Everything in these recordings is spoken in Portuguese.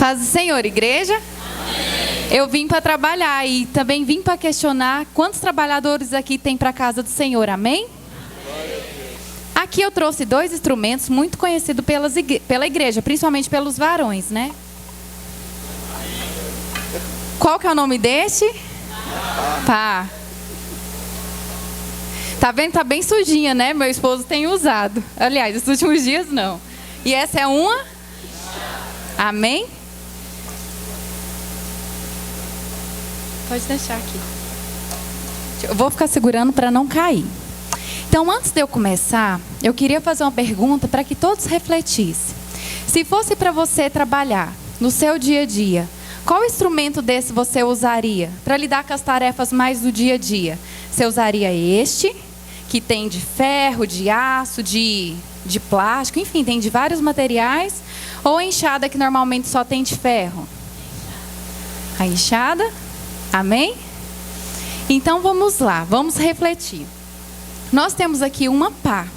Paz do Senhor, igreja? Amém. Eu vim para trabalhar e também vim para questionar quantos trabalhadores aqui tem para a casa do Senhor, amém? Aqui eu trouxe 2 instrumentos muito conhecidos pela igreja, principalmente pelos varões, né? Qual que é o nome deste? Pá. Tá vendo? Tá bem sujinha, né? Meu esposo tem usado. Aliás, nos últimos dias não. E essa é uma? Amém? Pode deixar aqui. Eu vou ficar segurando para não cair. Então, antes de eu começar, eu queria fazer uma pergunta para que todos refletissem. Se fosse para você trabalhar no seu dia a dia, qual instrumento desse você usaria para lidar com as tarefas mais do dia a dia? Você usaria este, que tem de ferro, de aço, de plástico, enfim, tem de vários materiais, ou a enxada que normalmente só tem de ferro? A enxada? Amém? Então vamos lá, vamos refletir. Nós temos aqui uma pá.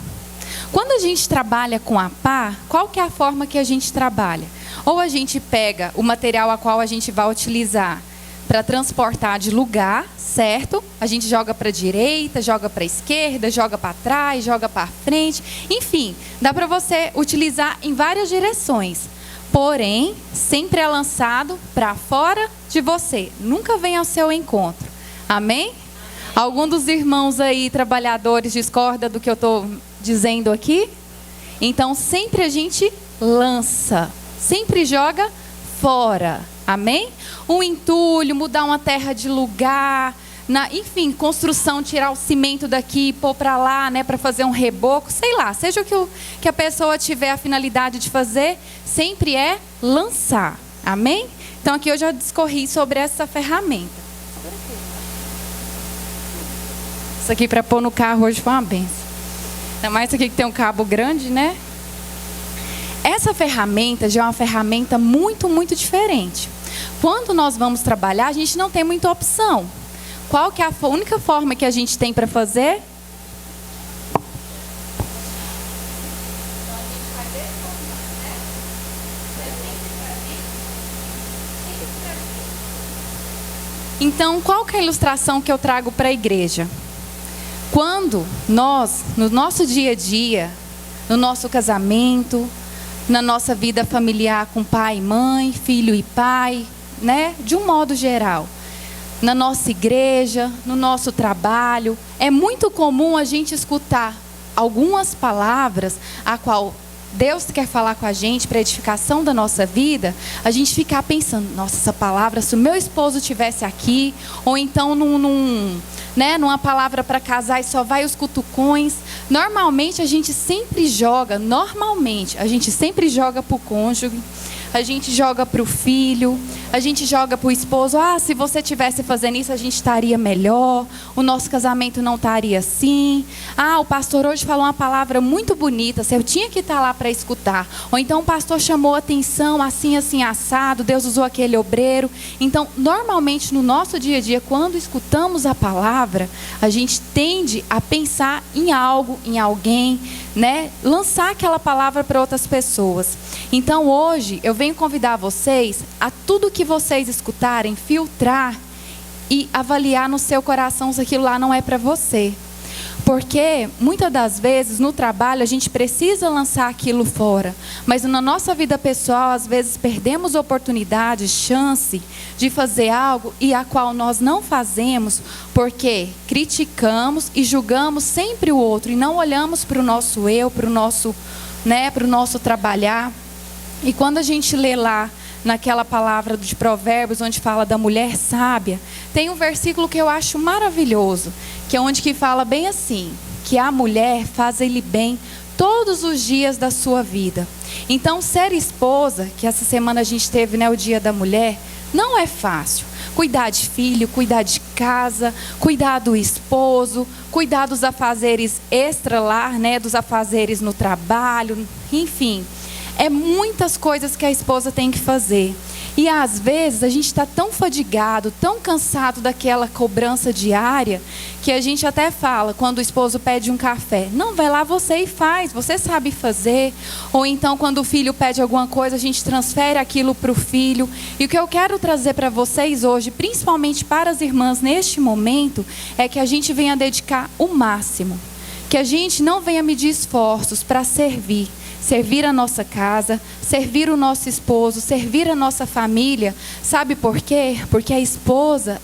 Quando a gente trabalha com a pá, qual que é a forma que a gente trabalha? Ou a gente pega o material a qual a gente vai utilizar para transportar de lugar, certo? A gente joga para a direita, joga para a esquerda, joga para trás, joga para frente. Enfim, dá para você utilizar em várias direções. Porém, sempre é lançado para fora de você. Nunca vem ao seu encontro. Amém? Algum dos irmãos aí, trabalhadores, discorda do que eu estou dizendo aqui? Então, sempre a gente lança. Sempre joga fora. Amém? Um entulho, mudar uma terra de lugar, enfim, construção, tirar o cimento daqui, pôr para lá, né, para fazer um reboco, sei lá, seja o que a pessoa tiver a finalidade de fazer, sempre é lançar. Amém? Então aqui eu já discorri sobre essa ferramenta. Isso aqui para pôr no carro hoje foi uma benção. Ainda mais isso aqui que tem um cabo grande, né? Essa ferramenta já é uma ferramenta muito, muito diferente. Quando nós vamos trabalhar, a gente não tem muita opção. Qual que é a única forma que a gente tem para fazer? Então, qual que é a ilustração que eu trago para a igreja? Quando nós, no nosso dia a dia, no nosso casamento, na nossa vida familiar com pai e mãe, filho e pai, né? De um modo geral, na nossa igreja, no nosso trabalho, é muito comum a gente escutar algumas palavras a qual Deus quer falar com a gente para a edificação da nossa vida, a gente ficar pensando, nossa, essa palavra, se o meu esposo estivesse aqui, ou então numa palavra para casais só vai os cutucões. Normalmente a gente sempre joga para o cônjuge, a gente joga para o filho, a gente joga para o esposo. Ah, se você estivesse fazendo isso, a gente estaria melhor, o nosso casamento não estaria assim. Ah, o pastor hoje falou uma palavra muito bonita, eu tinha que estar lá para escutar. Ou então o pastor chamou atenção, assim, assim, assado, Deus usou aquele obreiro. Então, normalmente no nosso dia a dia, quando escutamos a palavra, a gente tende a pensar em algo, em alguém, né? Lançar aquela palavra para outras pessoas. Então hoje eu venho convidar vocês a tudo que vocês escutarem, filtrar e avaliar no seu coração se aquilo lá não é para você. Porque muitas das vezes no trabalho a gente precisa lançar aquilo fora. Mas na nossa vida pessoal, às vezes perdemos oportunidade, chance de fazer algo e a qual nós não fazemos porque criticamos e julgamos sempre o outro e não olhamos para o nosso eu, para o nosso trabalhar. E quando a gente lê lá naquela palavra de Provérbios, onde fala da mulher sábia, tem um versículo que eu acho maravilhoso, que é onde que fala bem assim, que a mulher faz-lhe bem todos os dias da sua vida. Então, ser esposa, que essa semana a gente teve, né, o Dia da Mulher, não é fácil. Cuidar de filho, cuidar de casa, cuidar do esposo, cuidar dos afazeres extra-lar, né, dos afazeres no trabalho, enfim. É muitas coisas que a esposa tem que fazer. E às vezes a gente está tão fadigado, tão cansado daquela cobrança diária, que a gente até fala, quando o esposo pede um café, não, vai lá você e faz, você sabe fazer. Ou então quando o filho pede alguma coisa, a gente transfere aquilo para o filho. E o que eu quero trazer para vocês hoje, principalmente para as irmãs neste momento, é que a gente venha dedicar o máximo. Que a gente não venha medir esforços para servir a nossa casa, servir o nosso esposo, servir a nossa família. Sabe por quê? Porque a esposa,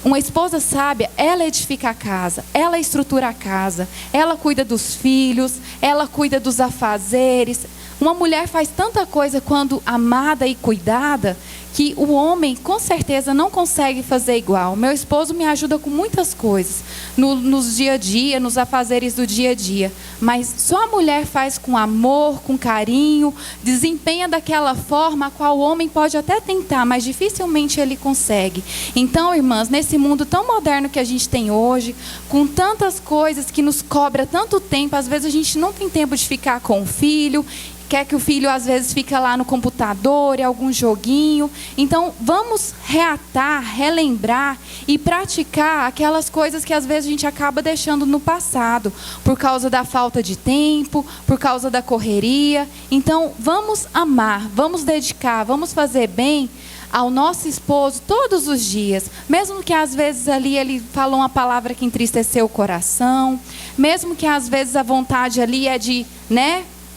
uma esposa sábia, ela edifica a casa, ela estrutura a casa, ela cuida dos filhos, ela cuida dos afazeres. Uma mulher faz tanta coisa quando amada e cuidada, que o homem com certeza não consegue fazer igual. Meu esposo me ajuda com muitas coisas, nos dia a dia, nos afazeres do dia a dia. Mas só a mulher faz com amor, com carinho, desempenha daquela forma a qual o homem pode até tentar, mas dificilmente ele consegue. Então, irmãs, nesse mundo tão moderno que a gente tem hoje, com tantas coisas que nos cobra tanto tempo, às vezes a gente não tem tempo de ficar com o filho, quer que o filho às vezes fica lá no computador, em algum joguinho. Então vamos reatar, relembrar e praticar aquelas coisas que às vezes a gente acaba deixando no passado, por causa da falta de tempo, por causa da correria. Então vamos amar, vamos dedicar, vamos fazer bem ao nosso esposo todos os dias, mesmo que às vezes ali ele falou uma palavra que entristeceu o coração, mesmo que às vezes a vontade ali é de,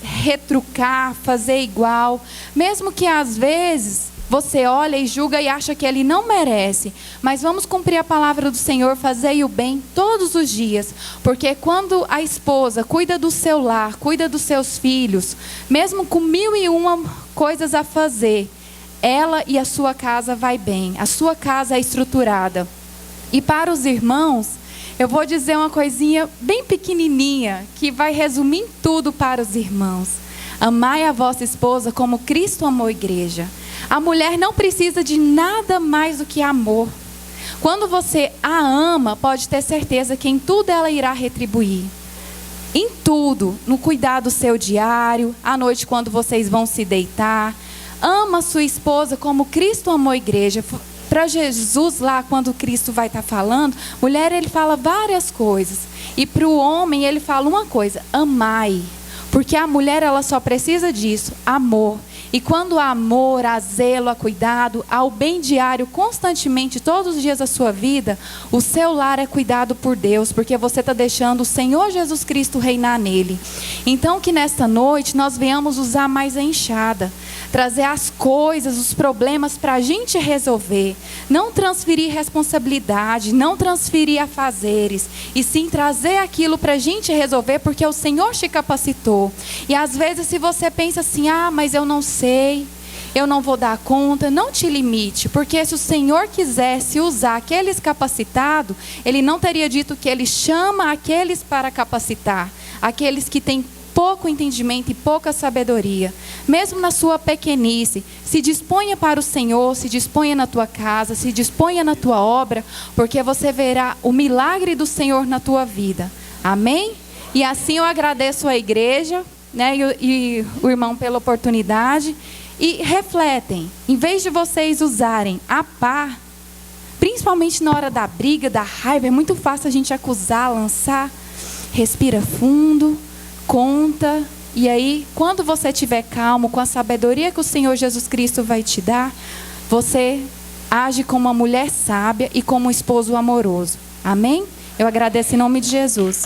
retrucar, fazer igual, mesmo que às vezes você olha e julga e acha que ele não merece, mas vamos cumprir a palavra do Senhor, fazer o bem todos os dias, porque quando a esposa cuida do seu lar, cuida dos seus filhos, mesmo com 1001 coisas a fazer, ela e a sua casa vai bem, a sua casa é estruturada. E para os irmãos, eu vou dizer uma coisinha bem pequenininha, que vai resumir em tudo para os irmãos. Amai a vossa esposa como Cristo amou a igreja. A mulher não precisa de nada mais do que amor. Quando você a ama, pode ter certeza que em tudo ela irá retribuir. Em tudo, no cuidado do seu diário, à noite quando vocês vão se deitar. Ama a sua esposa como Cristo amou a igreja. Para Jesus lá, quando Cristo vai estar falando, mulher, ele fala várias coisas. E para o homem, ele fala uma coisa, amai. Porque a mulher, ela só precisa disso, amor. E quando há amor, há zelo, há cuidado, há o bem diário constantemente, todos os dias da sua vida, o seu lar é cuidado por Deus, porque você está deixando o Senhor Jesus Cristo reinar nele. Então que nesta noite nós venhamos usar mais a enxada, trazer as coisas, os problemas para a gente resolver. Não transferir responsabilidade, não transferir afazeres, e sim trazer aquilo para a gente resolver, porque o Senhor te capacitou. E às vezes se você pensa assim, mas eu não sei, eu não vou dar conta, não te limite, porque se o Senhor quisesse usar aqueles capacitados, Ele não teria dito que Ele chama aqueles para capacitar, aqueles que têm pouco entendimento e pouca sabedoria. Mesmo na sua pequenice, se disponha para o Senhor, se disponha na tua casa, se disponha na tua obra, porque você verá o milagre do Senhor na tua vida. Amém? E assim eu agradeço a igreja, e o irmão pela oportunidade. E refletem, em vez de vocês usarem a pá, principalmente na hora da briga, da raiva, é muito fácil a gente acusar, lançar. Respira fundo, conta, e aí quando você estiver calmo, com a sabedoria que o Senhor Jesus Cristo vai te dar, você age como uma mulher sábia e como um esposo amoroso. Amém? Eu agradeço em nome de Jesus.